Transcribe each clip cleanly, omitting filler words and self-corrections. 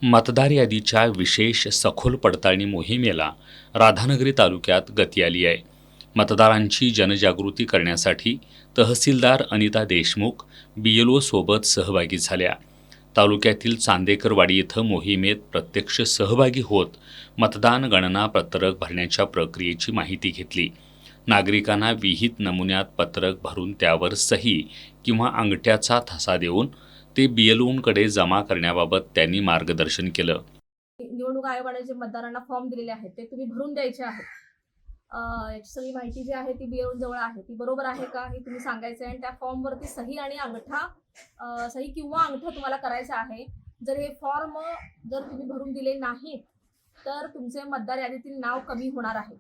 मतदार यादीच्या विशेष सखोल पडताळणी मोहिमेला राधानगरी तालुक्यात गती आली आहे. मतदारांची जनजागृती करण्यासाठी तहसीलदार अनिता देशमुख BLO सोबत सहभागी झाल्या. तालुक्यातील चांदेकरवाडी इथं मोहिमेत प्रत्यक्ष सहभागी होत मतदान गणना पत्रक भरण्याच्या प्रक्रियेची माहिती घेतली. नागरिकांना विहित नमुन्यात पत्रक भरून त्यावर सही किंवा अंगठ्याचा ठसा देऊन ते BLOंकडे जमा करण्याबाबत त्यांनी मार्गदर्शन केलं. निवडणूक आयोगाने जे मतदारांना फॉर्म दिलेले आहेत ते तुम्ही भरून द्यायचे आहेत. याची सगळी माहिती जी आहे ती BLO जवळ आहे, ती बरोबर आहे का हे तुम्ही सांगायचं आहे आणि त्या फॉर्मवरती सही आणि अंगठा, सही किंवा अंगठा तुम्हाला करायचा आहे. जर हे फॉर्म तुम्ही भरून दिले नाहीत तर तुमचे मतदार यादीतील नाव कमी होणार आहे.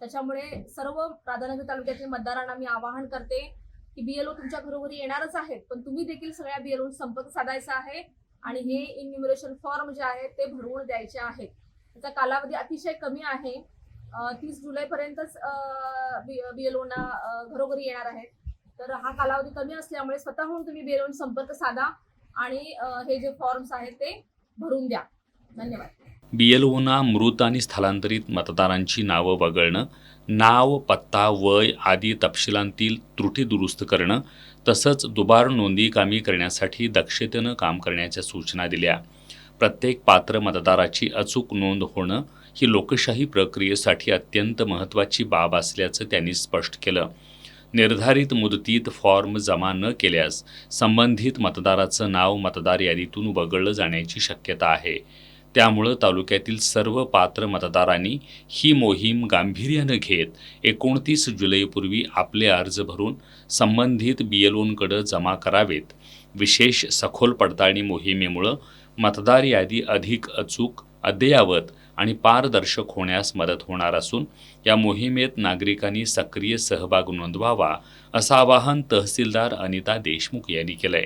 त्याच्यामुळे सर्व राधानगरी तालुक्यातील मतदारांना मी आवाहन करते की BLO तुमच्या घरोघरी येणारच आहेत, पण तुम्ही देखील सगळ्या BLO संपर्क साधायचा आहे आणि हे इन्युमरेशन फॉर्म जे आहेत ते भरवून द्यायचे आहेत. त्याचा कालावधी अतिशय कमी आहे. 30 जुलैपर्यंतच BLOना घरोघरी येणार आहेत. तर हा कालावधी कमी असल्यामुळे स्वतःहून तुम्ही BLO संपर्क साधा आणि हे जे फॉर्म्स आहेत ते भरून द्या. धन्यवाद. BLOना मृत आणि स्थलांतरित मतदारांची नावं वगळणं, नाव, पत्ता, वय आदी तपशिलांतील त्रुटी दुरुस्त करणं तसंच दुबार नोंदी कामी करण्यासाठी दक्षतेनं काम करण्याच्या सूचना दिल्या. प्रत्येक पात्र मतदाराची अचूक नोंद होणं ही लोकशाही प्रक्रियेसाठी अत्यंत महत्त्वाची बाब असल्याचं त्यांनी स्पष्ट केलं. निर्धारित मुदतीत फॉर्म जमा न केल्यास संबंधित मतदाराचं नाव मतदार यादीतून वगळलं जाण्याची शक्यता आहे. त्यामुळं तालुक्यातील सर्व पात्र मतदारांनी ही मोहीम गांभीर्यानं घेत 29 जुलैपूर्वी आपले अर्ज भरून संबंधित BLOंकडे जमा करावेत. विशेष सखोल पडताळणी मोहिमेमुळं मतदार यादी अधिक अचूक, अद्ययावत आणि पारदर्शक होण्यास मदत होणार असून या मोहिमेत नागरिकांनी सक्रिय सहभाग नोंदवावा असं आवाहन तहसीलदार अनिता देशमुख यांनी केलंय.